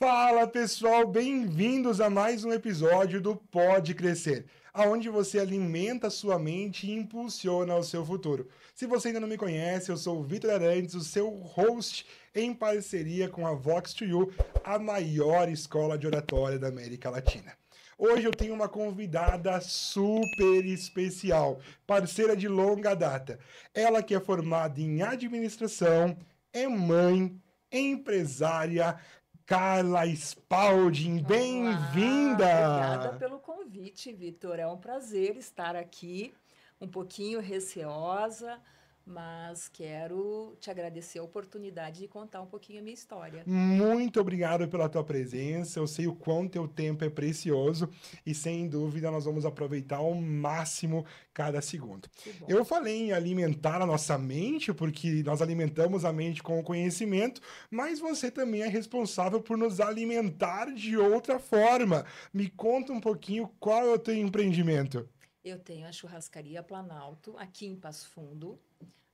Fala pessoal, bem-vindos a mais um episódio do Pode Crescer, aonde você alimenta a sua mente e impulsiona o seu futuro. Se você ainda não me conhece, eu sou o Vitor Arantes, o seu host em parceria com a Vox2U, a maior escola de oratória da América Latina. Hoje eu tenho uma convidada super especial, parceira de longa data. Ela que é formada em administração, é mãe, empresária, Carla Spalding, Olá, obrigada bem-vinda! pelo convite, Vitor. É um prazer estar aqui, um pouquinho receosa, mas quero te agradecer a oportunidade de contar um pouquinho a minha história. Muito obrigado pela tua presença. Eu sei o quanto teu tempo é precioso e sem dúvida nós vamos aproveitar ao máximo cada segundo. Que bom. Eu falei em alimentar a nossa mente, porque nós alimentamos a mente com o conhecimento, mas você também é responsável por nos alimentar de outra forma. Me conta um pouquinho qual é o teu empreendimento. Eu tenho a churrascaria Planalto aqui em Passo Fundo.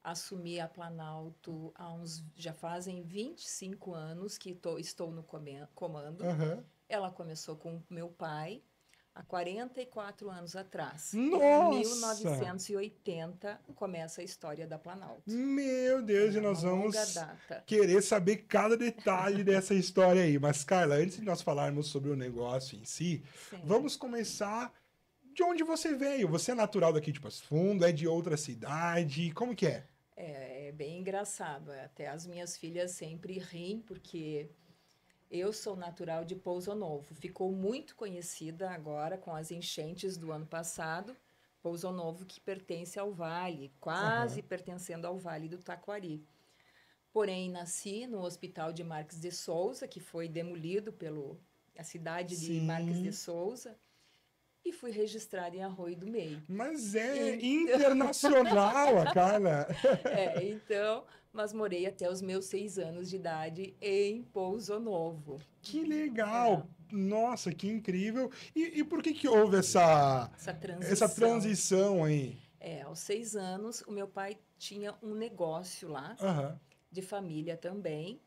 Assumi a Planalto já fazem 25 anos que estou no comando. Aham. Ela começou com meu pai há 44 anos atrás. Em Nossa! 1980 começa a história da Planalto. Meu Deus, e É uma nós longa vamos data. querer saber cada detalhe dessa história aí. Mas, Carla, antes de nós falarmos sobre o negócio em si, Sim. vamos começar de onde você veio. Você é natural daqui de Passo Fundo? É de outra cidade? Como que é? É bem engraçado. Até as minhas filhas sempre riem, porque eu sou natural de Pouso Novo. Ficou muito conhecida agora com as enchentes do ano passado. Pouso Novo, que pertence ao Vale, quase Aham. pertencendo ao Vale do Taquari. Porém, nasci no Hospital de Marques de Souza, que foi demolido pela cidade de Marques de Sim, Souza, e fui registrada em Arroio do Meio. mas é Então, internacional a Carla. mas morei até os meus 6 anos de idade em Pouso Novo. Que É, legal! Nossa, que incrível! E por que houve essa essa transição. transição aí? Aos 6 anos, o meu pai tinha um negócio lá, Aham. de família também,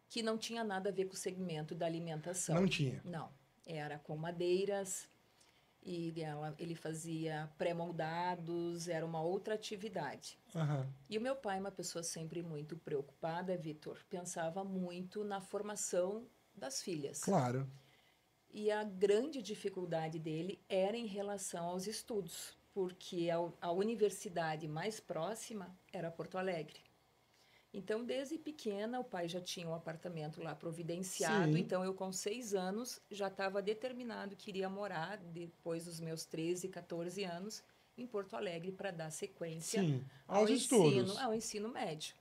que não tinha nada a ver com o segmento da Não alimentação. tinha. Não, era com madeiras e ele fazia pré-moldados, era uma outra atividade. Aham. E o meu pai, uma pessoa sempre muito preocupada, Vitor, pensava muito na formação das filhas. Claro. E a grande dificuldade dele era em relação aos estudos, porque a universidade mais próxima era Porto Alegre. Então, desde pequena, o pai já tinha um apartamento lá providenciado. Sim, Então, eu, com 6 anos, já estava determinado que iria morar, depois dos meus 13, 14 anos, em Porto Alegre para dar sequência sim. Aos estudos. ao ensino médio.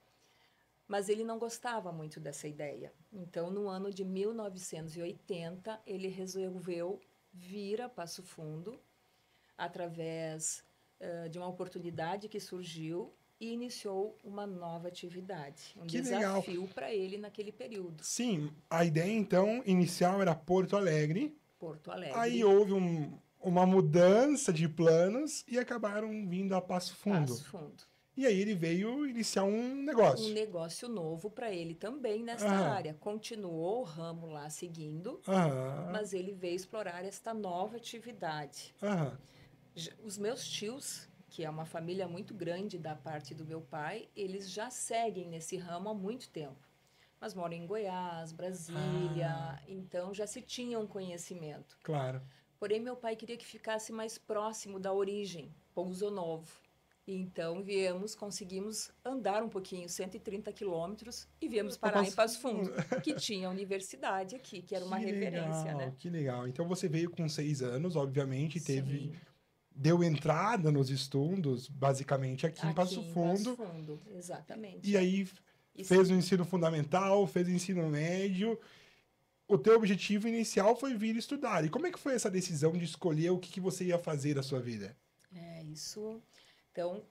Mas ele não gostava muito dessa ideia. Então, no ano de 1980, ele resolveu vir a Passo Fundo através de uma oportunidade que surgiu e iniciou uma nova atividade, um Que legal. desafio para ele naquele período. Sim, a ideia então inicial era Porto Alegre. Porto Aí Alegre, houve uma mudança de planos e acabaram vindo a Passo Fundo. Passo Fundo. E aí ele veio iniciar um Um negócio. negócio novo para ele também nesta Aham, área. Continuou o ramo lá seguindo, aham, mas ele veio explorar esta nova atividade. aham. Os meus tios, que é uma família muito grande da parte do meu pai, eles já seguem nesse ramo há muito tempo. Mas moram em Goiás, Ah, Brasília, então já se tinha um conhecimento. claro. Porém, meu pai queria que ficasse mais próximo da origem, Pouso Novo. E então conseguimos andar um pouquinho, 130 quilômetros, e viemos A parar em Passo Passo Fundo. Fundo, que tinha a universidade aqui, que era uma Que referência, legal, né? que legal. Então você veio com 6 anos, obviamente, Sim, deu entrada nos estudos, basicamente aqui em aqui Passo em Passo Fundo. Fundo, E exatamente. aí Isso, fez o ensino fundamental, fez o ensino médio. O teu objetivo inicial foi vir estudar. E como é que foi essa decisão de escolher o que você ia fazer da sua vida? isso. Então,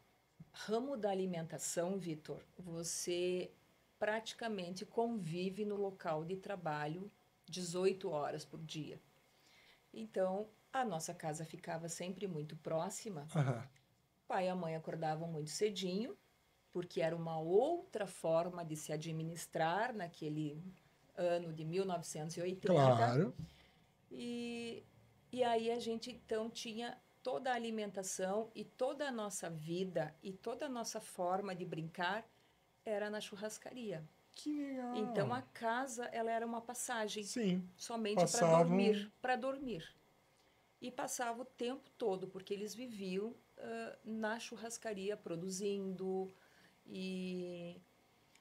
ramo da alimentação, Vitor, você praticamente convive no local de trabalho 18 horas por dia. Então, a nossa casa ficava sempre muito próxima. Aham. Pai e a mãe acordavam muito cedinho, porque era uma outra forma de se administrar ano de 1980. Claro. E aí a gente, então, tinha toda a alimentação e toda a nossa vida e toda a nossa forma de brincar era na churrascaria. Que legal. Então, a casa, ela era uma passagem. Sim. Somente Passavam... para dormir. E passava o tempo todo, porque eles viviam na churrascaria produzindo, e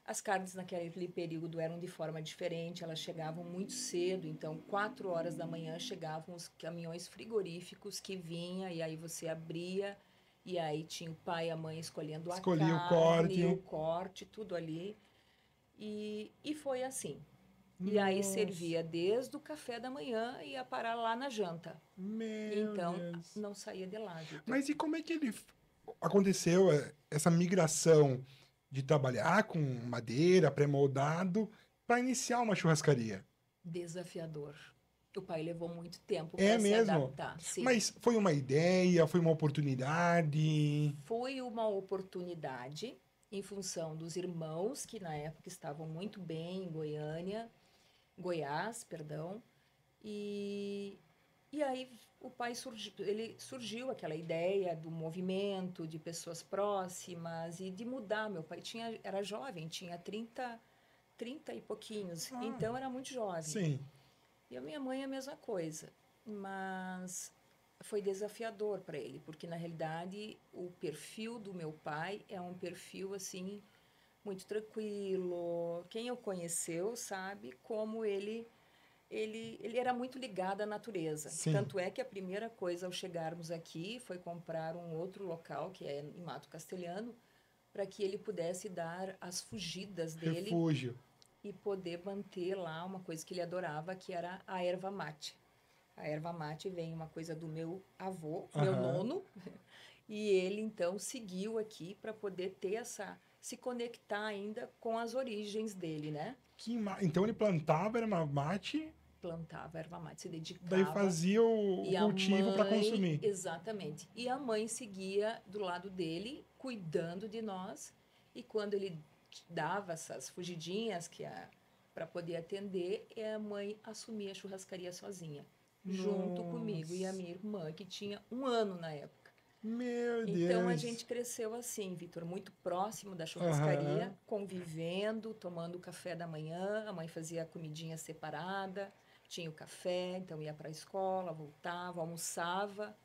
as carnes naquele período eram de forma diferente, elas chegavam muito cedo, então 4 horas da manhã chegavam os caminhões frigoríficos que vinha, e aí você abria, e aí tinha o pai e a mãe escolhendo a Escolhia carne, o o corte, tudo ali. E foi assim. E aí Nossa. servia desde o café da manhã e ia parar lá na janta. Meu Então, Deus. não saía de lá, Vitor. Mas e como é que aconteceu essa migração de trabalhar com madeira, pré-moldado, para iniciar uma churrascaria? Desafiador. O pai levou muito tempo É para se mesmo? adaptar. Sim. Mas foi uma ideia, foi uma oportunidade? Foi uma oportunidade em função dos irmãos que na época estavam muito bem em Goiás, perdão. E aí o pai surgiu aquela ideia do movimento, de pessoas próximas e de mudar. Meu pai era jovem, tinha 30 e pouquinhos, então era muito jovem. Sim. E a minha mãe a mesma coisa, mas foi desafiador para ele, porque na realidade o perfil do meu pai é um perfil assim muito tranquilo. Quem o conheceu sabe como ele era muito ligado à natureza. Sim. Tanto é que a primeira coisa ao chegarmos aqui foi comprar um outro local, que é em Mato Castelhano, para que ele pudesse dar as fugidas dele. Refúgio. E poder manter lá uma coisa que ele adorava, que era a erva mate. A erva mate vem uma coisa do meu avô, meu nono, e ele então seguiu aqui para poder ter se conectar ainda com as origens dele, né? Então ele plantava erva mate? Plantava erva mate, se dedicava. Daí fazia o cultivo para consumir. Exatamente. E a mãe seguia do lado dele, cuidando de nós, e quando ele dava essas fugidinhas para poder atender, e a mãe assumia a churrascaria sozinha, junto comigo e a minha irmã, que tinha 1 ano na época. Meu Deus! Então a gente cresceu assim, Vitor, muito próximo da churrascaria, convivendo, tomando café da manhã, a mãe fazia a comidinha separada, tinha o café, então ia para a escola, voltava, almoçava,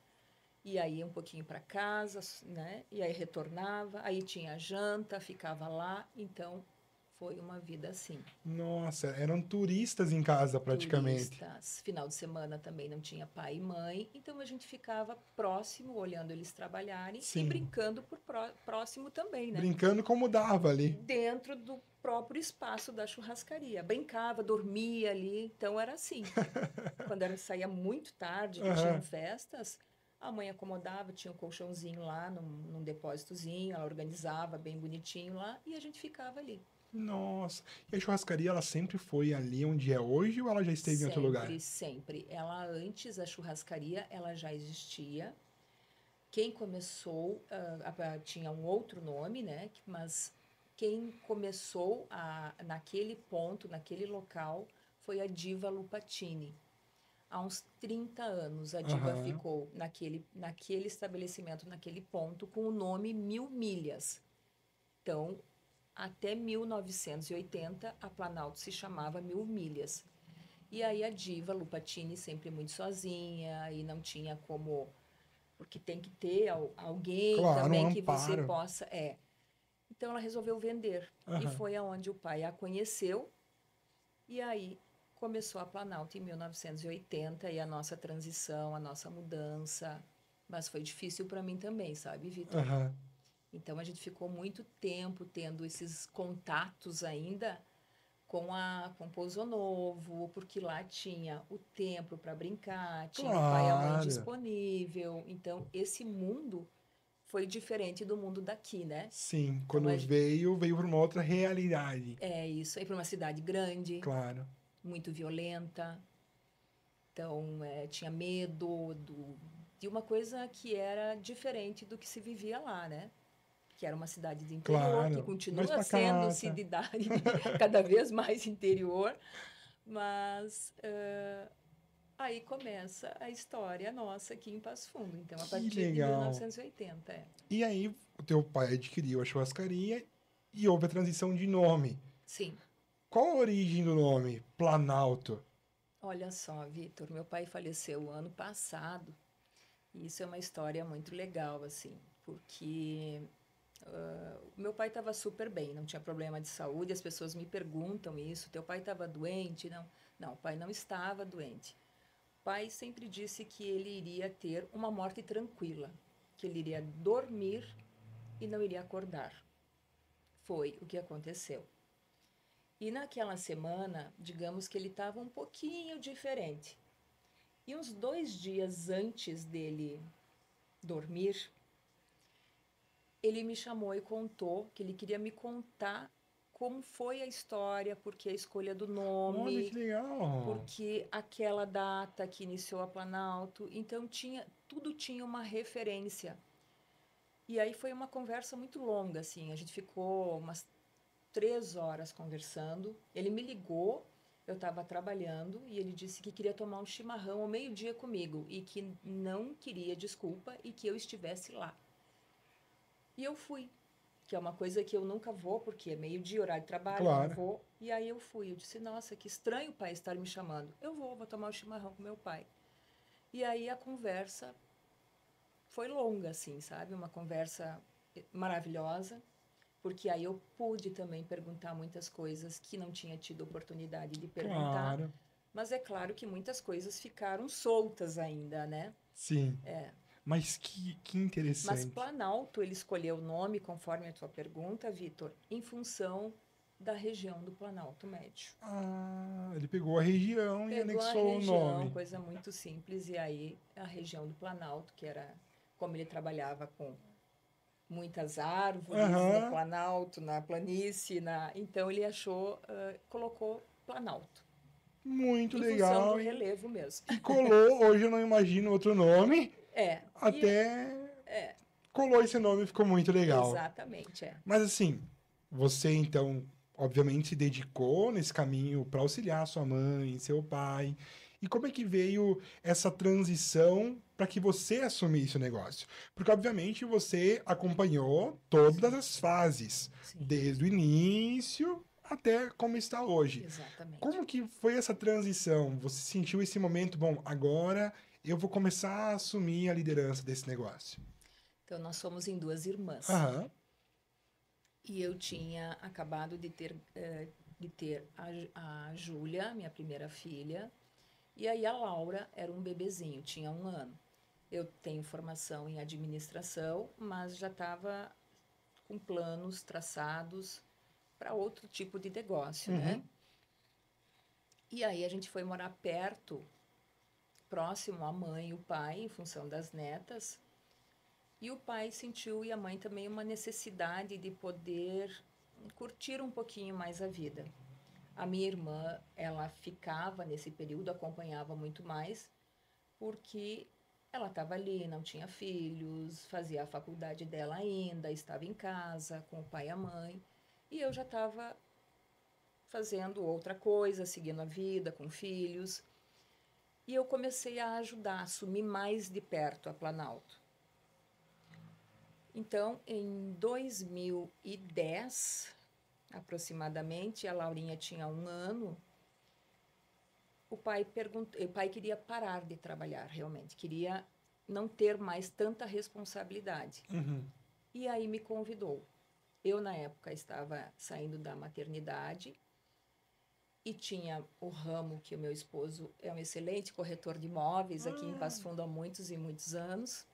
e aí ia um pouquinho para casa, né? E aí retornava, aí tinha a janta, ficava lá, então foi uma vida assim. Nossa, eram turistas em casa praticamente. Turistas. Final de semana também não tinha pai e mãe, então a gente ficava próximo, olhando eles trabalharem. Sim. E brincando próximo também, né? Brincando como dava ali. Dentro do próprio espaço da churrascaria. Brincava, dormia ali, então era assim. Quando saía muito tarde, que tinham festas, a mãe acomodava, tinha um colchãozinho lá, num depósitozinho, ela organizava bem bonitinho lá, e a gente ficava ali. Nossa, e a churrascaria, ela sempre foi ali onde é hoje ou ela já esteve em outro lugar? Sempre. Antes da churrascaria, ela já existia. Quem começou, tinha um outro nome, né? Mas quem começou naquele ponto, naquele local, foi a Diva Lupatini. Há uns 30 anos, a Diva ficou naquele estabelecimento, naquele ponto, com o nome Mil Milhas. Então, até 1980, a Planalto se chamava Mil Milhas. E aí a Diva Lupatini sempre muito sozinha, e não tinha como... Porque tem que ter alguém também que você possa... Então, ela resolveu vender. E foi aonde o pai a conheceu. E aí começou a Planalto em 1980, e a nossa transição, a nossa mudança. Mas foi difícil para mim também, sabe, Vitor? Então, a gente ficou muito tempo tendo esses contatos ainda com Pouso Novo, porque lá tinha o templo para brincar, tinha o pai e a mãe disponível. Então, esse mundo foi diferente do mundo daqui, né? Sim, quando veio para uma outra realidade. É isso, aí para uma cidade grande. Claro. Muito violenta. Então, tinha medo de uma coisa que era diferente do que se vivia lá, né? Que era uma cidade de interior, que continua sendo cidade cada vez mais interior, Mas aí começa a história nossa aqui em Passo Fundo. Então, a Que partir de legal. 1980, E aí, o teu pai adquiriu a churrascaria e houve a transição de nome. Sim. Qual a origem do nome Planalto? Olha só, Vitor, meu pai faleceu ano passado. E isso é uma história muito legal, assim, porque o meu pai estava super bem, não tinha problema de saúde. As pessoas me perguntam isso: teu pai estava doente? Não, não, o pai não estava doente. O pai sempre disse que ele iria ter uma morte tranquila, que ele iria dormir e não iria acordar. Foi o que aconteceu. E naquela semana, digamos que ele estava um pouquinho diferente. E uns 2 dias antes dele dormir, ele me chamou e contou que ele queria me contar como foi a história, porque a escolha do Olha que nome, legal. porque aquela data que iniciou a Planalto. Então tudo tinha uma referência. E aí foi uma conversa muito longa, assim. A gente ficou umas 3 horas conversando. Ele me ligou, eu estava trabalhando e ele disse que queria tomar um chimarrão ao meio-dia comigo e que não queria desculpa e que eu estivesse lá. E eu fui, que é uma coisa que eu nunca vou, porque é meio-dia, horário de trabalho, eu não Claro. vou. E aí eu fui, eu disse, nossa, que estranho o pai estar me chamando. Eu vou tomar um chimarrão com meu pai. E aí a conversa foi longa, assim, sabe? Uma conversa maravilhosa, porque aí eu pude também perguntar muitas coisas que não tinha tido oportunidade de perguntar. Claro. Mas é claro que muitas coisas ficaram soltas ainda, né? Sim. É. Mas que Mas interessante. Planalto, ele escolheu o nome, conforme a tua pergunta, Vitor, em função da região do Planalto Médio. Ah, ele pegou a região e Pegou a anexou o região, nome. coisa muito simples, e aí a região do Planalto, que era como ele trabalhava com muitas árvores no Aham. Planalto, na planície, então ele achou, colocou Planalto, Muito em função do legal. relevo mesmo. E colou, hoje eu não imagino outro nome, É, e até colou esse nome e ficou muito legal. exatamente, é. Mas assim, você então, obviamente, se dedicou nesse caminho para auxiliar sua mãe, seu pai. E como é que veio essa transição para que você assumisse o negócio? Porque, obviamente, você acompanhou todas Sim, as fases, sim, desde o início até como está hoje. exatamente. Como que foi essa transição? Você sentiu esse momento, bom, agora eu vou começar a assumir a liderança desse negócio? Então, nós somos em duas irmãs. Aham. E eu tinha acabado de ter a Júlia, minha primeira filha, e aí a Laura era um bebezinho, tinha 1 ano. Eu tenho formação em administração, mas já estava com planos traçados para outro tipo de negócio, né? Uhum. E aí a gente foi morar perto, próximo à mãe e o pai, em função das netas. E o pai sentiu, e a mãe também, uma necessidade de poder curtir um pouquinho mais a vida. A minha irmã, ela ficava nesse período, acompanhava muito mais, porque ela estava ali, não tinha filhos, fazia a faculdade dela ainda, estava em casa com o pai e a mãe. E eu já estava fazendo outra coisa, seguindo a vida com filhos. E eu comecei a ajudar, a assumir mais de perto a Planalto. Então, em 2010, aproximadamente, a Laurinha tinha 1 ano, o pai queria parar de trabalhar, realmente, queria não ter mais tanta responsabilidade. Uhum. E aí me convidou. Eu, na época, estava saindo da maternidade e tinha o ramo que o meu esposo é um excelente corretor de imóveis aqui em Ah, Passo Fundo há muitos e muitos anos.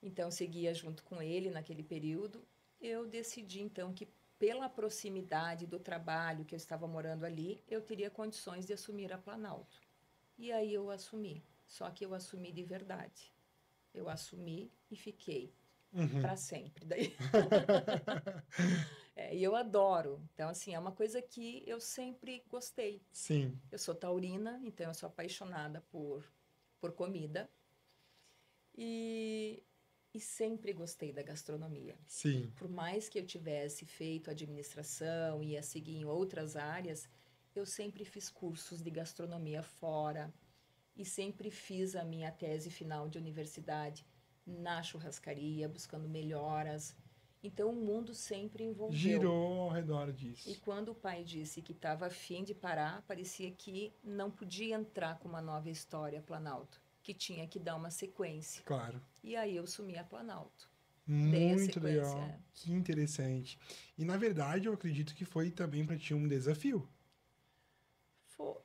Então, seguia junto com ele naquele período. Eu decidi, então, que pela proximidade do trabalho que eu estava morando ali, eu teria condições de assumir a Planalto. E aí eu assumi. Só que eu assumi de verdade. Eu assumi e fiquei uhum. para sempre. Daí, e eu adoro. Então, assim, é uma coisa que eu sempre gostei. Sim, Eu sou taurina, então eu sou apaixonada por comida. E, e sempre gostei da gastronomia. sim. Por mais que eu tivesse feito administração e ia seguir em outras áreas, Eu sempre fiz cursos de gastronomia fora e sempre fiz a minha tese final de universidade na churrascaria, buscando melhoras. Então, o mundo sempre envolveu. Girou ao redor E disso. quando o pai disse que estava a fim de parar, parecia que não podia entrar com uma nova história Planalto, que tinha que dar uma sequência. Claro. E aí eu sumi a Planalto. Dei a Muito sequência. legal. Que interessante. E na verdade, eu acredito que foi também para ti um desafio. Foi,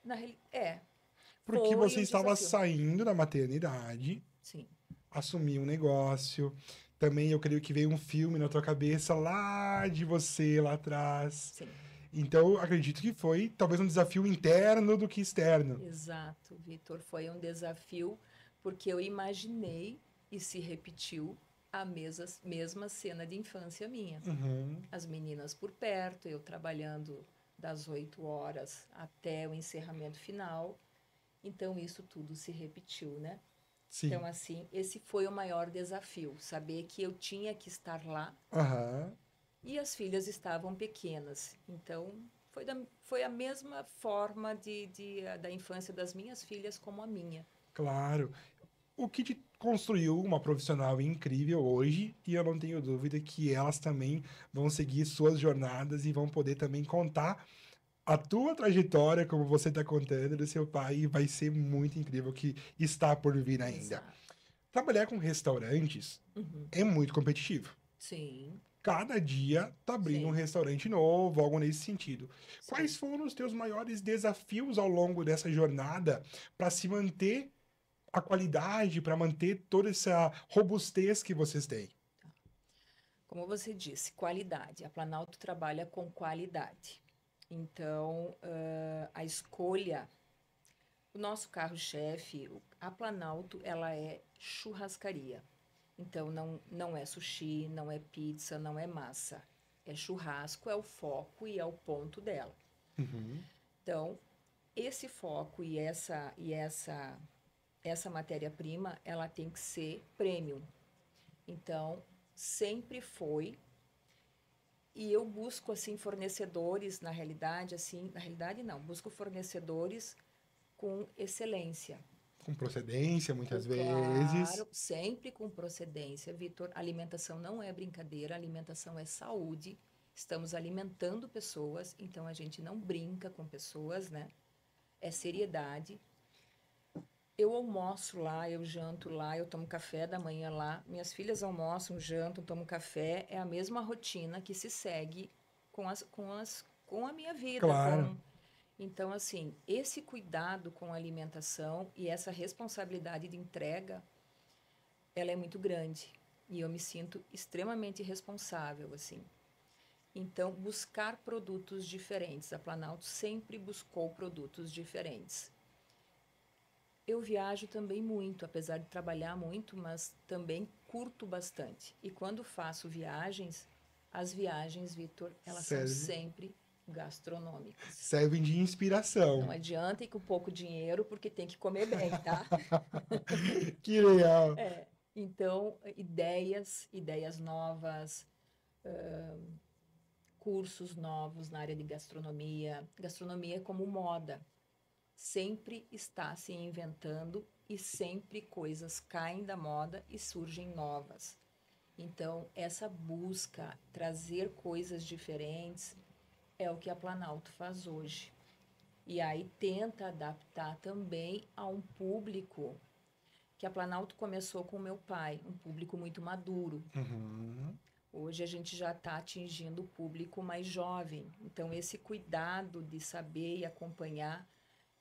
Porque foi você um estava desafio. saindo da maternidade, Sim, assumiu um negócio. Também eu creio que veio um filme na tua cabeça lá de você lá atrás. sim. Então, eu acredito que foi talvez um desafio interno do que externo. Exato, Vitor. Foi um desafio porque eu imaginei e se repetiu a mesma cena de infância minha. Uhum. As meninas por perto, eu trabalhando das 8 horas até o encerramento final. Então, isso tudo se repetiu, né? Sim. Então, assim, esse foi o maior desafio, saber que eu tinha que estar lá Aham. e as filhas estavam pequenas. Então, foi a mesma forma da infância das minhas filhas como a minha. Claro. O que te construiu uma profissional incrível hoje, e eu não tenho dúvida que elas também vão seguir suas jornadas e vão poder também contar a tua trajetória, como você está contando, do seu pai, e vai ser muito incrível que está por vir ainda. Exato. Trabalhar com restaurantes Uhum. é muito competitivo. Sim, Cada dia tá abrindo um sim, restaurante novo, algo nesse sentido. Quais sim. foram os teus maiores desafios ao longo dessa jornada para se manter a qualidade, para manter toda essa robustez que vocês têm? Como você disse, qualidade. A Planalto trabalha com qualidade. Então, a escolha, o nosso carro-chefe, a Planalto, ela é churrascaria. Então, não é sushi, não é pizza, não é massa. É churrasco, é o foco e é o ponto dela. Uhum. Então, esse foco e essa matéria-prima, ela tem que ser premium. Então, sempre foi. E eu busco, assim, fornecedores, na realidade não, busco fornecedores com excelência. Com procedência, muitas vezes. Claro, sempre com procedência, Vitor. Alimentação não é brincadeira, alimentação é saúde. Estamos alimentando pessoas, então a gente não brinca com pessoas, né? É seriedade. Eu almoço lá, eu janto lá, eu tomo café da manhã lá. Minhas filhas almoçam, jantam, tomam café. É a mesma rotina que se segue com a minha vida, Claro. com... Então, assim, esse cuidado com a alimentação e essa responsabilidade de entrega, ela é muito grande. E eu me sinto extremamente responsável, assim. Então, buscar produtos diferentes. A Planalto sempre buscou produtos diferentes. Eu viajo também muito, apesar de trabalhar muito, mas também curto bastante. E quando faço viagens, as viagens, Vitor, elas são Serve, sempre gastronômicas. servem de Não inspiração. adianta ir com pouco dinheiro, porque tem que comer bem, tá? Que legal. Então, ideias novas, cursos novos na área de gastronomia. Gastronomia é como moda. Sempre está se inventando e sempre coisas caem da moda e surgem novas. Então, essa busca, trazer coisas diferentes, é o que a Planalto faz hoje. E aí tenta adaptar também a um público que a Planalto começou com o meu pai, um público muito maduro. Uhum. Hoje a gente já está atingindo o público mais jovem. Então, esse cuidado de saber e acompanhar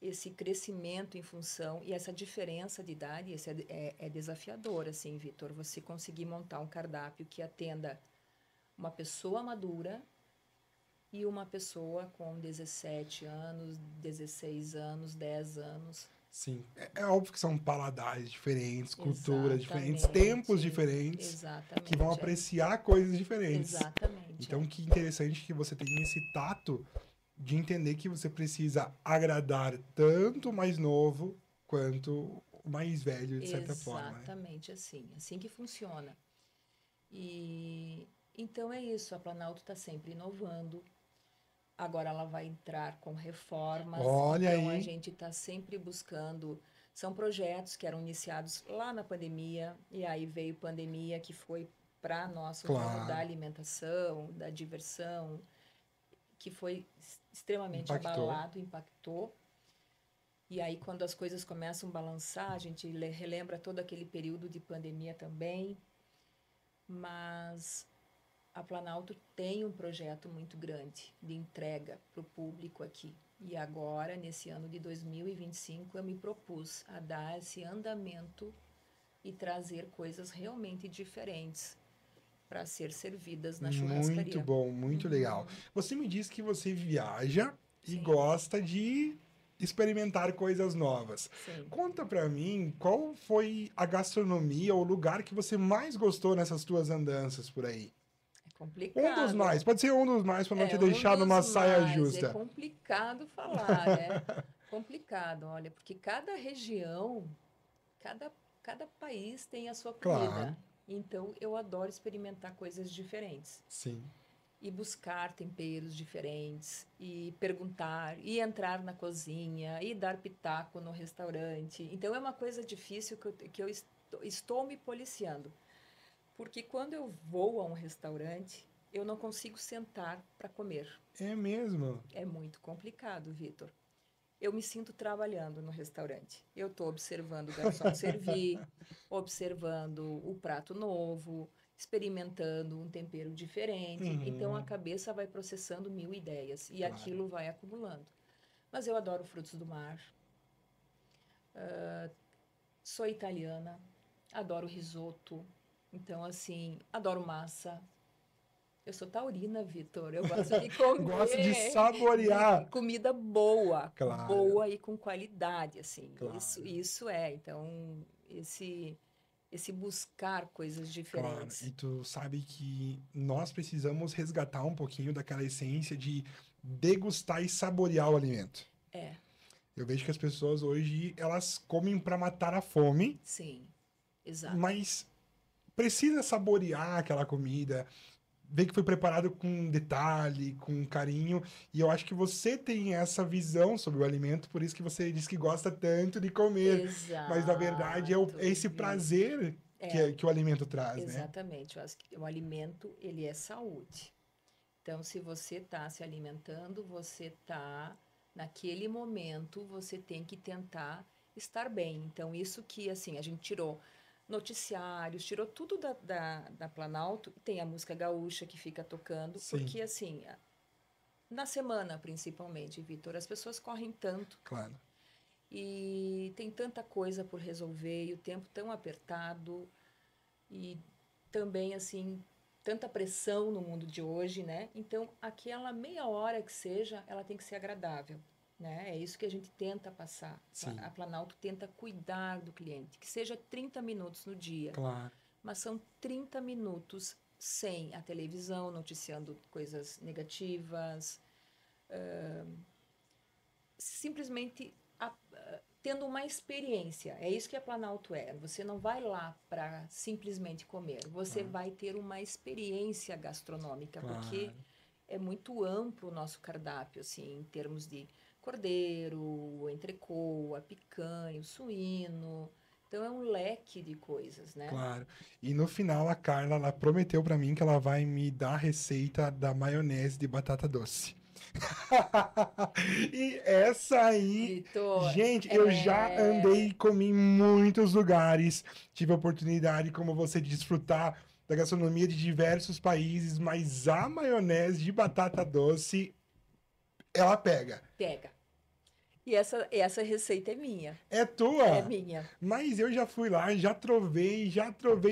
esse crescimento em função e essa diferença de idade, esse é desafiador, assim, Vitor, você conseguir montar um cardápio que atenda uma pessoa madura e uma pessoa com 17 anos, 16 anos, 10 anos. Sim, é óbvio que são paladares diferentes, culturas diferentes, tempos Exatamente, diferentes, que vão exatamente, apreciar coisas diferentes. exatamente, Então, que interessante que você tenha esse tato de entender que você precisa agradar tanto o mais novo quanto o mais velho, de certa forma, né? exatamente assim que funciona. E então é isso, a Planalto está sempre inovando, Agora ela vai entrar com reformas. Olha Então, a aí. gente está sempre buscando. São projetos que eram iniciados lá na pandemia, e aí veio pandemia, que foi para nosso ramo da Claro. alimentação, da diversão, que foi extremamente Impactou. abalado, impactou. E aí, quando as coisas começam a balançar, a gente relembra todo aquele período de pandemia também. Mas a Planalto tem um projeto muito grande de entrega para o público aqui. E agora, nesse ano de 2025, eu me propus a dar esse andamento e trazer coisas realmente diferentes para ser servidas na Muito churrascaria. bom, muito legal. Você me disse que você viaja e Sim, gosta de experimentar coisas novas. sim. Conta pra mim qual foi a gastronomia ou lugar que você mais gostou nessas tuas andanças por aí? É Um dos complicado. mais, pode ser um dos mais para não te É um deixar dos numa saia mais. É justa. complicado falar, né? Complicado, olha, porque cada região, cada, cada país tem a sua Claro, comida. Então, eu adoro experimentar coisas diferentes. sim. E buscar temperos diferentes, e perguntar, e entrar na cozinha, e dar pitaco no restaurante. Então, é uma coisa difícil que eu estou me policiando. Porque quando eu vou a um restaurante, eu não consigo sentar para comer. É mesmo. É muito complicado, Vitor. Eu me sinto trabalhando no restaurante. Eu estou observando o garçom servir, observando o prato novo, experimentando um tempero diferente. Então a Uhum, cabeça vai processando mil ideias e claro. aquilo vai acumulando. Mas eu adoro frutos do mar, sou italiana, adoro risoto. Então, assim, adoro massa. Eu sou taurina, Vitor. Eu gosto de Gosto de comer de saborear. comida boa, Claro, boa e com qualidade, assim. Isso, claro. isso é. Então, esse buscar coisas Claro, diferentes. e tu sabe que nós precisamos resgatar um pouquinho daquela essência de degustar e saborear o alimento. É, Eu vejo que as pessoas hoje, elas comem para matar a fome, sim, exato. mas precisa saborear aquela comida, ver que foi preparado com detalhe, com carinho, e eu acho que você tem essa visão sobre o alimento, por isso que você diz que gosta tanto de comer, mas na verdade é Exato, esse Vitor. prazer É, que o alimento traz, né? exatamente. Eu acho que o alimento, ele é saúde. Então, se você está se alimentando, você está, naquele momento, você tem que tentar estar bem. Então, isso que, assim, a gente tirou noticiários, tirou tudo da Planalto, e tem a música gaúcha que fica tocando, Sim, porque, assim, na semana, principalmente, Vitor, as pessoas correm tanto claro. e tem tanta coisa por resolver e o tempo tão apertado e também assim tanta pressão no mundo de hoje, né? Então, aquela meia hora que seja, ela tem que ser agradável, né? É isso que a gente tenta passar. A Sim, Planalto tenta cuidar do cliente, que seja 30 minutos no dia, claro. mas são 30 minutos sem a televisão noticiando coisas negativas, simplesmente tendo uma experiência. É isso que a Planalto é. Você não vai lá para simplesmente comer. Você Claro, vai ter uma experiência gastronômica, porque claro. é muito amplo o nosso cardápio, assim, em termos de cordeiro, entrecô, picanha, suíno. Então é um leque de coisas, né? Claro. E no final a Carla ela prometeu pra mim que ela vai me dar a receita da maionese de batata doce. E essa aí, Vitor, gente, eu já andei e comi em muitos lugares, tive a oportunidade, como você, de desfrutar da gastronomia de diversos países, mas a maionese de batata doce, ela pega. pega. E essa receita é minha. É É tua? minha. Mas eu já fui lá, já trovei,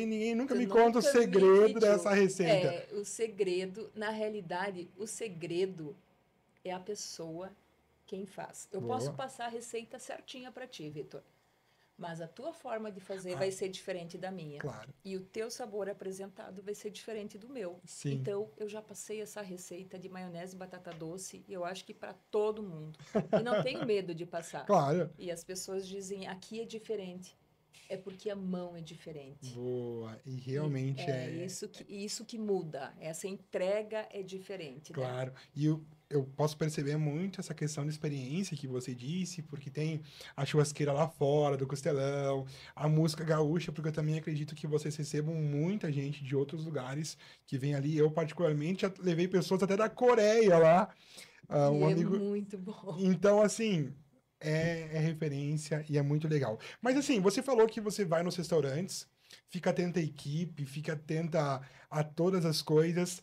ninguém nunca Tu me conta o nunca me segredo pediu. dessa receita. É, o segredo, na realidade, o segredo é a pessoa quem faz. Eu posso Boa. passar a receita certinha para ti, Vitor, mas a tua forma de fazer Ah, vai ser diferente da minha. claro. E o teu sabor apresentado vai ser diferente do meu. Sim. Então, eu já passei essa receita de maionese e batata doce, e eu acho que para todo mundo. E não tenho medo de passar. Claro. E as pessoas dizem, aqui é diferente. É porque a mão é diferente. Boa. E E realmente é é. isso que muda. Essa entrega é diferente, né? Claro. E eu posso perceber muito essa questão de experiência que você disse, porque tem a churrasqueira lá fora, do Costelão, a música gaúcha, porque eu também acredito que vocês recebam muita gente de outros lugares que vem ali. Eu, particularmente, já levei pessoas até da Coreia lá, E um é amigo. muito bom. Então, assim, é referência e é muito legal. Mas, assim, você falou que você vai nos restaurantes, fica atenta à equipe, fica atenta a todas as coisas.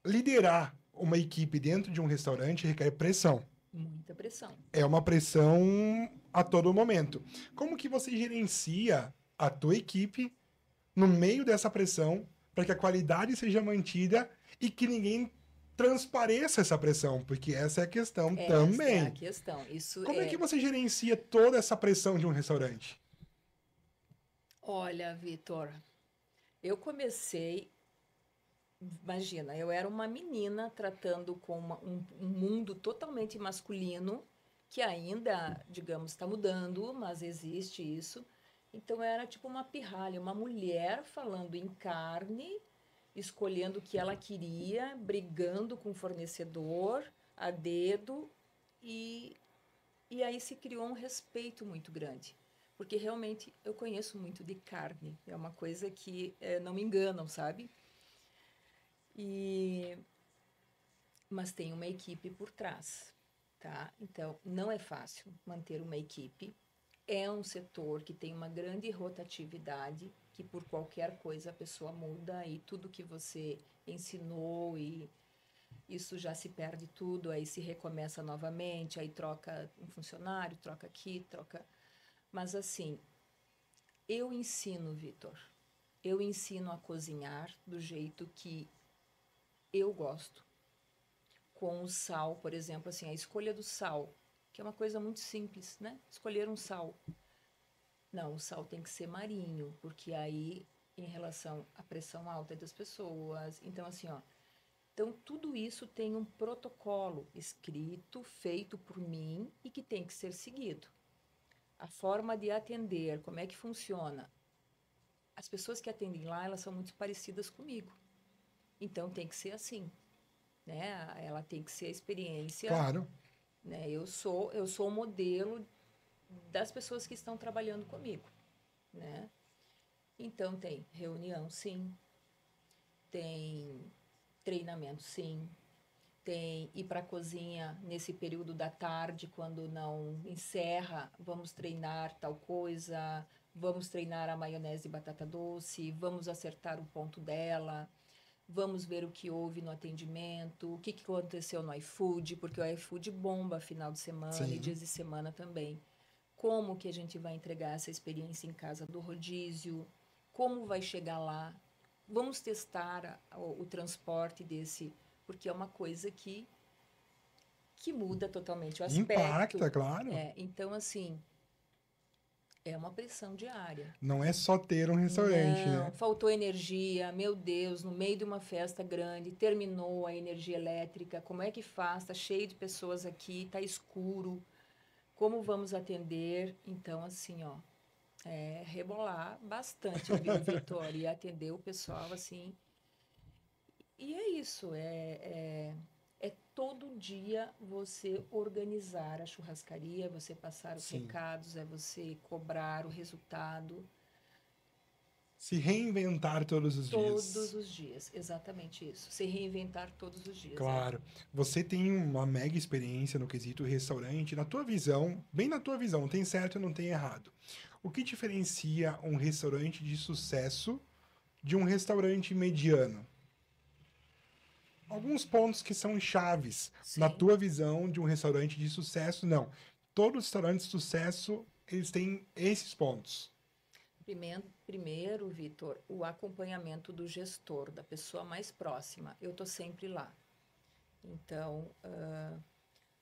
Liderar uma equipe dentro de um restaurante requer pressão. Muita pressão. É uma pressão a todo momento. Como que você gerencia a tua equipe no meio dessa pressão para que a qualidade seja mantida e que ninguém transpareça essa pressão? Porque essa é a questão Esta é a também. questão. Isso Como é que é. você gerencia toda essa pressão de um restaurante? Olha, Vitor, eu comecei. Imagina, eu era uma menina tratando com um mundo totalmente masculino, que ainda, digamos, está mudando, mas existe isso. Então, eu era tipo uma pirralha, uma mulher falando em carne, escolhendo o que ela queria, brigando com o fornecedor a dedo, e, e aí se criou um respeito muito grande. Porque realmente eu conheço muito de carne, é uma coisa que não me enganam, sabe? E mas tem uma equipe por trás, tá? Então, não é fácil manter uma equipe. É um setor que tem uma grande rotatividade, que por qualquer coisa a pessoa muda e tudo que você ensinou e isso já se perde tudo, aí se recomeça novamente, aí troca um funcionário, troca aqui, troca. Mas assim, eu ensino, Vitor. Eu ensino a cozinhar do jeito que eu gosto. Com o sal, por exemplo, assim, a escolha do sal, que é uma coisa muito simples, né? Escolher um sal. Não, o sal tem que ser marinho, porque aí, em relação à pressão alta das pessoas, então assim, ó, então tudo isso tem um protocolo escrito, feito por mim e que tem que ser seguido. A forma de atender, como é que funciona? As pessoas que atendem lá, elas são muito parecidas comigo. Então tem que ser assim, né? Ela tem que ser a experiência, Claro, né? Eu sou o modelo das pessoas que estão trabalhando comigo, né? Então tem reunião, sim, tem treinamento, sim, tem ir para a cozinha nesse período da tarde quando não encerra, vamos treinar tal coisa, vamos treinar a maionese de batata doce, vamos acertar o ponto dela. Vamos ver o que houve no atendimento, o que aconteceu no iFood, porque o iFood bomba final de semana e sim. dias de semana também. Como que a gente vai entregar essa experiência em casa do rodízio? Como vai chegar lá? Vamos testar o transporte desse, porque é uma coisa que muda totalmente o Impacta, aspecto. claro. Então, assim, é uma pressão diária. Não é só ter um restaurante, Não, né? faltou energia, meu Deus, no meio de uma festa grande, terminou a energia elétrica, como é que faz? Tá cheio de pessoas aqui, tá escuro, como vamos atender? Então, assim, ó, rebolar bastante, viu, Vitor? E atender o pessoal, assim. E é isso, é todo dia você organizar a churrascaria, você passar os Sim. recados, é você cobrar o resultado. Se reinventar todos os Todos dias. os dias, exatamente isso. Se reinventar todos os dias, é. Claro. Você tem uma mega experiência no quesito restaurante. Na tua visão, bem na tua visão, não tem certo e não tem errado. O que diferencia um restaurante de sucesso de um restaurante mediano? Alguns pontos que são chaves na Sim. tua visão de um restaurante de sucesso, não. Todos os restaurantes de sucesso, eles têm esses pontos. Primeiro, Vitor, o acompanhamento do gestor, da pessoa mais próxima. Eu tô sempre lá. Então, o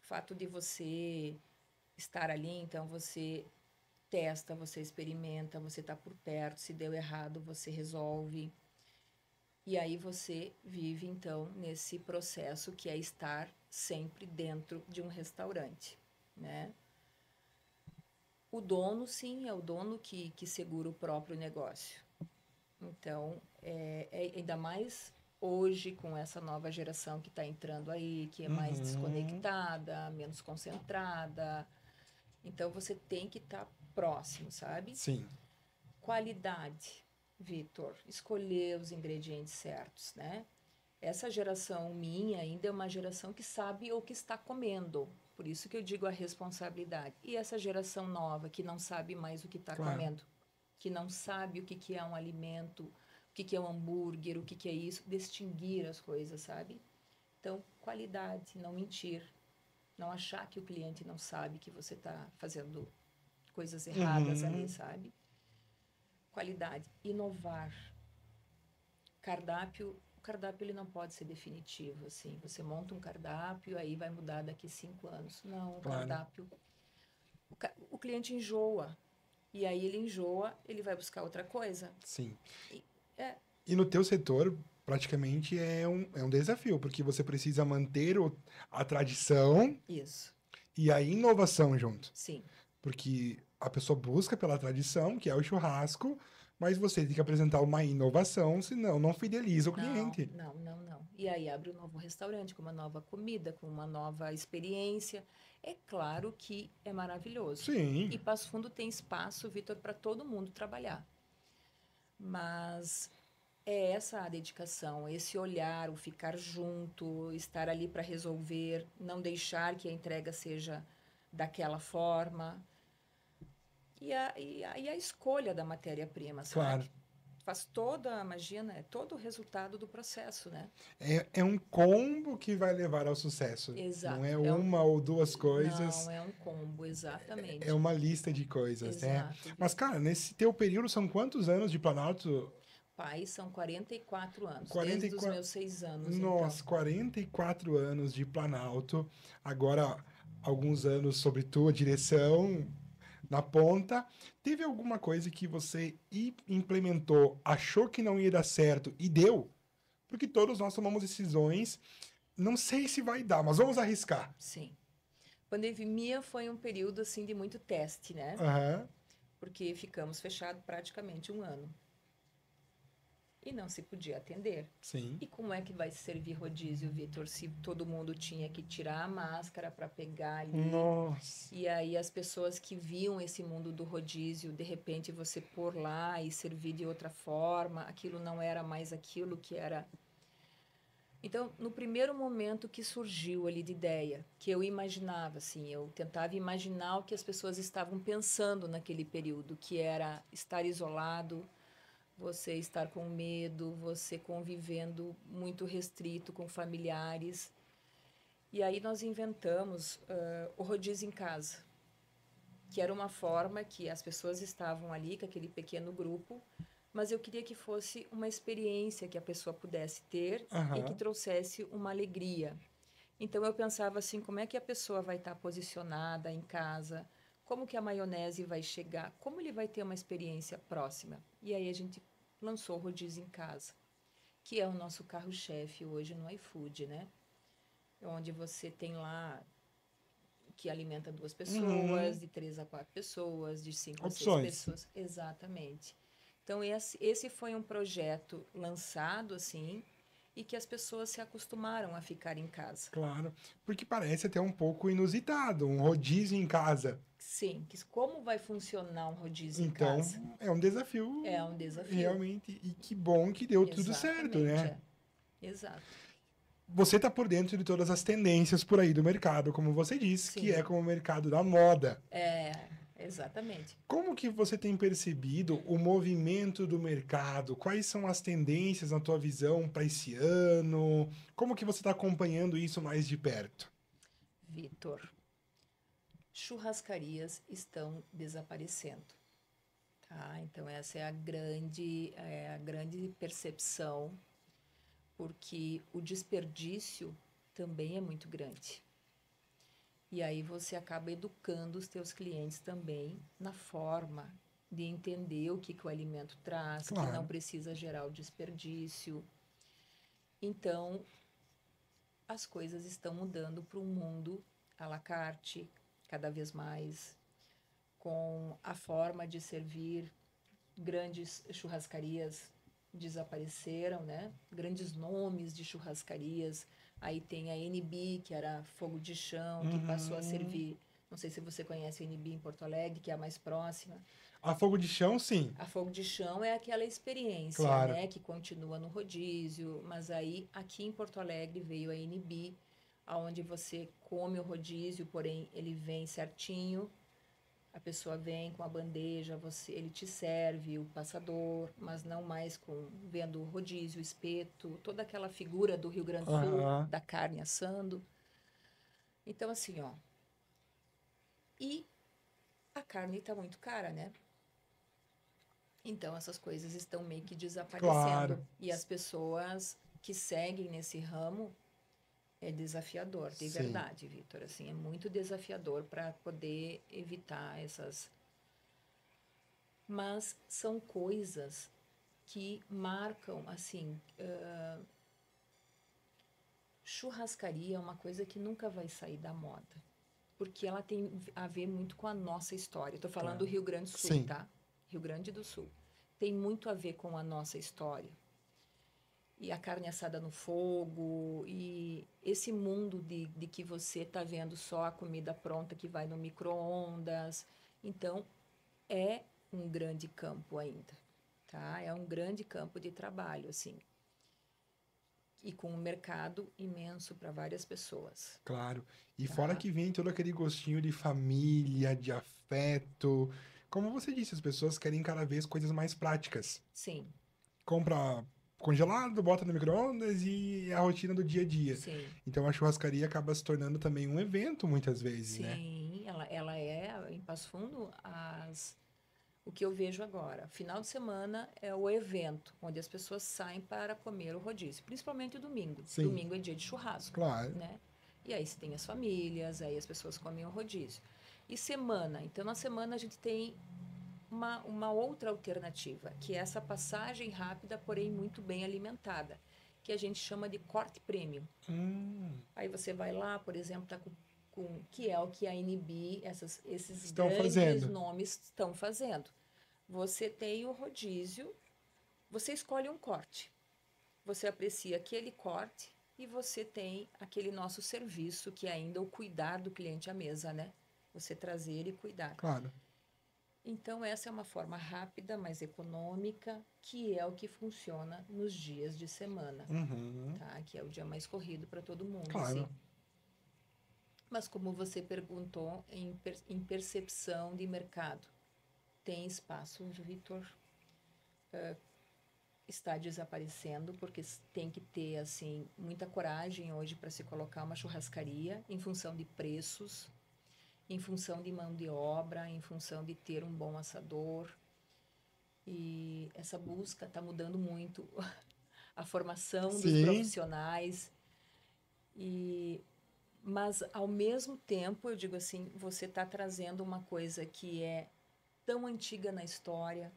fato de você estar ali, então você testa, você experimenta, você tá por perto, se deu errado, você resolve. E aí você vive, então, nesse processo que é estar sempre dentro de um restaurante, né? O dono, sim, é o dono que segura o próprio negócio. Então, ainda mais Hoje, com essa nova geração que está entrando aí, que é mais desconectada, menos concentrada, então você tem que estar próximo, sabe? Sim, Qualidade, Vitor, escolher os ingredientes certos, né? Essa geração minha ainda é uma geração que sabe o que está comendo. Por isso que eu digo a responsabilidade. E essa geração nova que não sabe mais o que está claro. comendo, que não sabe o que é um alimento, o que é um hambúrguer, o que é isso, distinguir as coisas, sabe? Então, qualidade, não mentir, não achar que o cliente não sabe que você está fazendo coisas erradas ali, sabe? Qualidade, inovar. O cardápio ele não pode ser definitivo, assim. Você monta um cardápio, aí vai mudar daqui 5 anos. Não, o Claro. cardápio... O cliente enjoa. E aí ele enjoa, ele vai buscar outra coisa. Sim. É, E no teu setor, praticamente é um desafio, porque você precisa manter a tradição isso. e a inovação junto. Sim. Porque a pessoa busca pela tradição, que é o churrasco, mas você tem que apresentar uma inovação, senão não fideliza o cliente. Não. E aí abre um novo restaurante, com uma nova comida, com uma nova experiência. É claro que é maravilhoso. Sim, E Passo Fundo tem espaço, Vitor, para todo mundo trabalhar. Mas é essa a dedicação, esse olhar, o ficar junto, estar ali para resolver, não deixar que a entrega seja daquela forma. E a escolha da matéria-prima, claro. sabe? Faz toda a magia, né? Todo o resultado do processo, né? É um combo que vai levar ao sucesso. Não Exato. é uma ou duas Não, coisas, é um combo, é exatamente. uma lista de coisas, né? Exato, Mas, Vitor. cara, nesse teu período são quantos anos de Planalto? Pai, são 44 anos, desde os 44. meus 6 anos, então. Nossa, 44 anos de Planalto. Agora, alguns anos sob tua direção, na ponta. Teve alguma coisa que você implementou, achou que não ia dar certo e deu? Porque todos nós tomamos decisões. Não sei se vai dar, mas vamos arriscar. Sim. Pandemia foi um período, assim, de muito teste, né? Aham, Porque ficamos fechados praticamente um ano. E não se podia atender. sim. E como é que vai servir rodízio, Vitor, se todo mundo tinha que tirar a máscara para pegar ali? Nossa. E aí as pessoas que viam esse mundo do rodízio, de repente você pôr lá e servir de outra forma, aquilo não era mais aquilo que era. Então, no primeiro momento que surgiu ali de ideia, que eu imaginava, assim, eu tentava imaginar o que as pessoas estavam pensando naquele período, que era estar isolado, você estar com medo, você convivendo muito restrito com familiares. E aí nós inventamos o rodízio em casa, que era uma forma que as pessoas estavam ali com aquele pequeno grupo, mas eu queria que fosse uma experiência que a pessoa pudesse ter e que Aham, trouxesse uma alegria. Então eu pensava assim, como é que a pessoa vai estar posicionada em casa? Como que a maionese vai chegar? Como ele vai ter uma experiência próxima? E aí a gente lançou o rodízio em casa, que é o nosso carro-chefe hoje no iFood, né? Onde você tem lá que alimenta 2 pessoas, uhum. de 3 a 4 pessoas, de 5 a 6 Opções. pessoas. Exatamente. Então, esse foi um projeto lançado assim e que as pessoas se acostumaram a ficar em casa. Claro. Porque parece até um pouco inusitado, um rodízio em casa. Sim, que como vai funcionar um rodízio em Então, casa? é um desafio É um desafio. realmente. E que bom que deu tudo certo, Exatamente, né? é. Exato. Você está por dentro de todas as tendências por aí do mercado, como você disse, que é Sim, como o mercado da moda. exatamente. Como que você tem percebido o movimento do mercado? Quais são as tendências na tua visão para esse ano? Como que você está acompanhando isso mais de perto? Vitor, churrascarias estão desaparecendo. Tá? Então, essa é a grande percepção, porque o desperdício também é muito grande. E aí você acaba educando os teus clientes também na forma de entender o que o alimento traz, que não Claro, precisa gerar o desperdício. Então, as coisas estão mudando para um mundo à la carte, cada vez mais, com a forma de servir grandes churrascarias desapareceram, né? Grandes nomes de churrascarias. Aí tem a NB, que era fogo de chão, que passou a Uhum. servir. Não sei se você conhece a NB em Porto Alegre, que é a mais próxima. A fogo de chão, sim. A fogo de chão é aquela experiência, Claro. né, que continua no rodízio, mas aí aqui em Porto Alegre veio a NB, aonde você come o rodízio, porém ele vem certinho. A pessoa vem com a bandeja, ele te serve o passador, mas não mais com vendo o rodízio, o espeto, toda aquela figura do Rio Grande do Sul, Aham. da carne assando. Então assim, ó, e a carne está muito cara, né? Então, essas coisas estão meio que Claro. desaparecendo. E as pessoas que seguem nesse ramo é desafiador, de Sim. verdade, Vitor. Assim, é muito desafiador para poder evitar essas. Mas são coisas que marcam, assim. Churrascaria é uma coisa que nunca vai sair da moda. Porque ela tem a ver muito com a nossa história. Estou falando do Claro. Rio Grande do Sul, Sim. tá? Rio Grande do Sul. Tem muito a ver com a nossa história. E a carne assada no fogo, e esse mundo de que você está vendo só a comida pronta que vai no micro-ondas. Então, é um grande campo ainda, tá? É um grande campo de trabalho, assim. E com um mercado imenso para várias pessoas, Claro. E fora tá? que vem todo aquele gostinho de família, de afeto. Como você disse, as pessoas querem cada vez coisas mais práticas. Sim, Compra congelado, bota no micro-ondas e é a rotina do dia a dia. sim. Então a churrascaria acaba se tornando também um evento muitas vezes, né? Sim, ela é, em Passo Fundo, o que eu vejo agora. Final de semana é o evento, onde as pessoas saem para comer o rodízio, principalmente o domingo. Sim, Domingo é dia de churrasco, claro. né? E aí se tem as famílias, aí as pessoas comem o rodízio. E semana, então na semana a gente tem uma outra alternativa, que é essa passagem rápida, porém muito bem alimentada, que a gente chama de corte premium. Hum, Aí você vai lá, por exemplo, tá com que é o que a NB, esses estão grandes fazendo. nomes estão fazendo. Você tem o rodízio, você escolhe um corte, você aprecia aquele corte e você tem aquele nosso serviço que é ainda o cuidar do cliente à mesa, né? Você trazer e cuidar. Claro. Então, essa é uma forma rápida, mais econômica, que é o que funciona nos dias de semana, Uhum, tá? Que é o dia mais corrido para todo mundo, assim. claro. Mas como você perguntou em percepção de mercado, tem espaço, Vitor, está desaparecendo porque tem que ter assim muita coragem hoje para se colocar uma churrascaria em função de preços, em função de mão de obra, em função de ter um bom assador. E essa busca está mudando muito a formação dos Sim, profissionais e mas ao mesmo tempo eu digo assim, você está trazendo uma coisa que é tão antiga na história,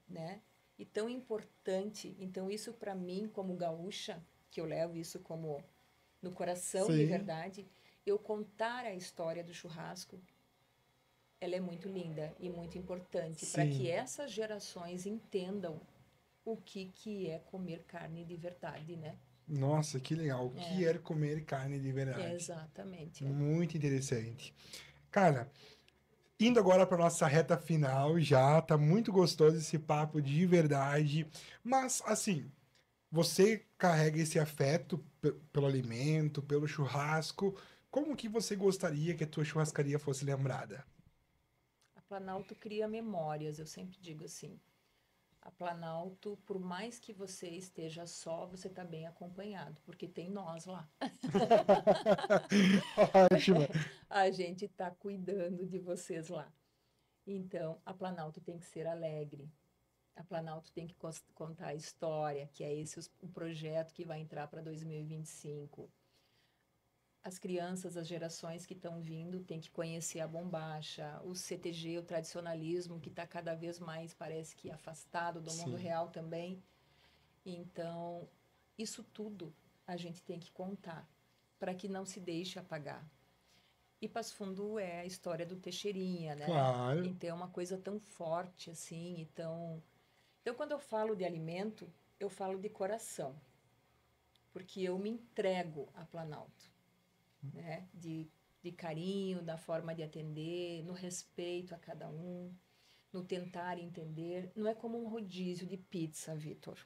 né? E tão importante. Então isso para mim como gaúcha, que eu levo isso como no coração de sim, verdade, eu contar a história do churrasco, ela é muito linda e muito importante para que sim. essas gerações entendam o que é comer carne de verdade, né? Nossa, que legal. O que É, é comer carne de verdade? exatamente. É. Muito interessante. Cara, indo agora para nossa reta final já, tá muito gostoso esse papo de verdade. Mas, assim, você carrega esse afeto pelo alimento, pelo churrasco. Como que você gostaria que a tua churrascaria fosse lembrada? A Planalto cria memórias, eu sempre digo assim. A Planalto, por mais que você esteja só, você está bem acompanhado, porque tem nós lá. Ótimo. A gente está cuidando de vocês lá. Então, a Planalto tem que ser alegre. A Planalto tem que contar a história, que é esse o projeto que vai entrar para 2025. As crianças, as gerações que estão vindo, têm que conhecer a bombacha, o CTG, o tradicionalismo, que está cada vez mais, parece que afastado do mundo Sim, real também. Então, isso tudo a gente tem que contar para que não se deixe apagar. E Passo Fundo é a história do Teixeirinha, né? claro. Então é uma coisa tão forte assim, e tão... Então quando eu falo de alimento, Eu falo de coração, porque eu me entrego a Planalto, né? De carinho, da forma de atender, no respeito a cada um, no tentar entender. Não é como um rodízio de pizza, Vitor,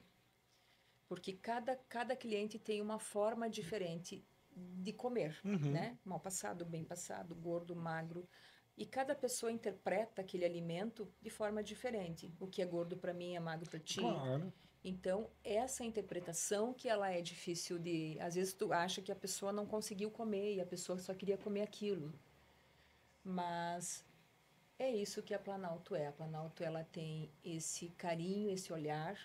porque cada cliente tem uma forma diferente de comer, né? Mal passado, bem passado, gordo, magro. E cada pessoa interpreta aquele alimento de forma diferente. O que é gordo para mim é magro para ti. Claro. Então, essa interpretação que ela é difícil de... Às vezes tu acha que a pessoa não conseguiu comer e a pessoa só queria comer aquilo. Mas é isso que a Planalto é. A Planalto, ela tem esse carinho, esse olhar,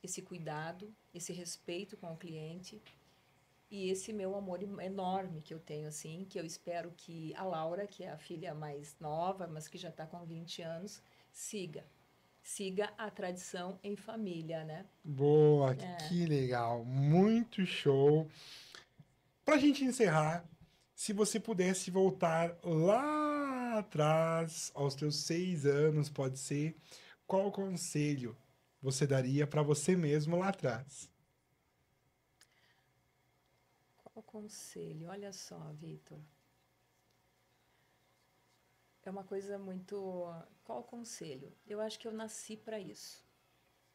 esse cuidado, esse respeito com o cliente e esse meu amor enorme que eu tenho, assim, que eu espero que a Laura, que é a filha mais nova, mas que já está com 20 anos, siga a tradição em família, né? Boa, que legal, muito show. Pra gente encerrar, se você pudesse voltar lá atrás, aos teus 6 anos, pode ser, qual conselho você daria para você mesmo lá atrás? Qual conselho? Olha só, Vitor. É uma coisa muito... Qual conselho? Eu acho que eu nasci para isso,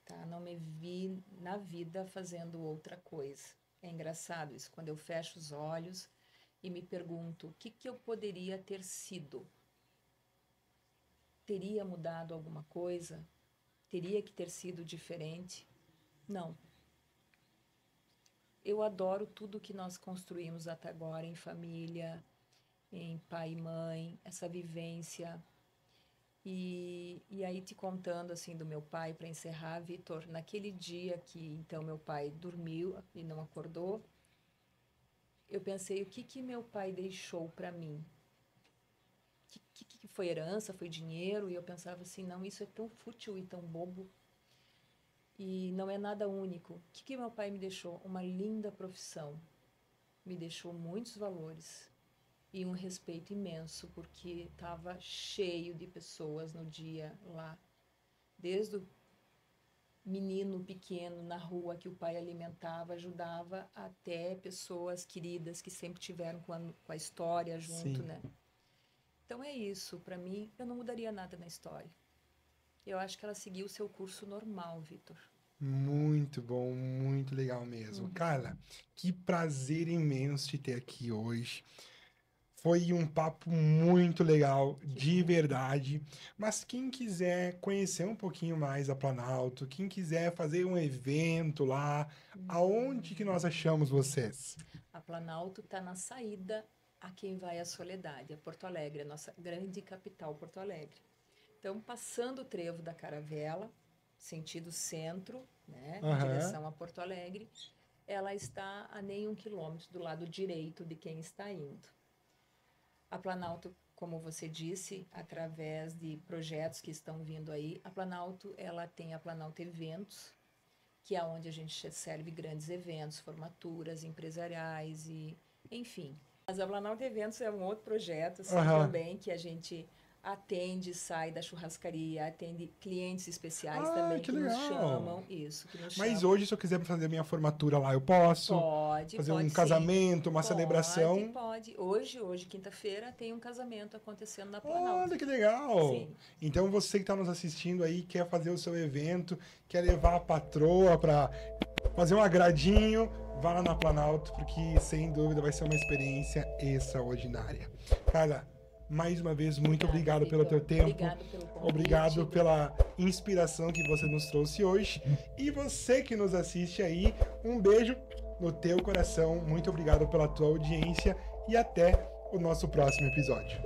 tá? Não me vi na vida fazendo outra coisa. É engraçado isso, quando eu fecho os olhos e me pergunto o que eu poderia ter sido. Teria mudado alguma coisa? Teria que ter sido diferente? Não. Eu adoro tudo que nós construímos até agora em família, em pai e mãe, essa vivência. E aí te contando assim do meu pai para encerrar, Vitor, naquele dia que então meu pai dormiu e não acordou, eu pensei o que meu pai deixou para mim. Que foi herança, foi dinheiro, e eu pensava assim, não, isso é tão fútil e tão bobo. E não é nada único. O que meu pai me deixou? Uma linda profissão. Me deixou muitos valores e um respeito imenso, porque estava cheio de pessoas no dia lá. Desde o menino pequeno na rua que o pai alimentava, ajudava, até pessoas queridas que sempre tiveram com a história junto, Sim. né? Então é isso. Para mim, eu não mudaria nada na história. Eu acho que ela seguiu o seu curso normal, Vitor. Muito bom, muito legal mesmo. Carla, que prazer imenso te ter aqui hoje. Foi um papo muito legal, de verdade. Mas quem quiser conhecer um pouquinho mais a Planalto, quem quiser fazer um evento lá, aonde que nós achamos vocês? A Planalto está na saída a quem vai à Soledade, a Porto Alegre, a nossa grande capital, Porto Alegre. Então, passando o trevo da Caravela, sentido centro, né, em direção a Porto Alegre, ela está a nem 1 quilômetro do lado direito de quem está indo. A Planalto, como você disse, através de projetos que estão vindo aí, a Planalto, ela tem a Planalto Eventos, que é onde a gente serve grandes eventos, formaturas empresariais e, enfim. Mas a Planalto Eventos é um outro projeto, assim, também, que a gente atende, sai da churrascaria, atende clientes especiais também que nos chamam. Isso, que nos Mas chamam. hoje, se eu quiser fazer minha formatura lá, eu posso? Pode, fazer pode um sim. casamento, uma celebração? Pode. Hoje, quinta-feira, tem um casamento acontecendo na Planalto. Olha que legal! Sim. Então você que está nos assistindo aí, quer fazer o seu evento, quer levar a patroa para fazer um agradinho, vá lá na Planalto, porque sem dúvida vai ser uma experiência extraordinária. Carla, mais uma vez, muito obrigado pelo teu tempo. Obrigado pelo convite. Obrigado pela inspiração que você nos trouxe hoje. E você que nos assiste aí, um beijo no teu coração. Muito obrigado pela tua audiência e até o nosso próximo episódio.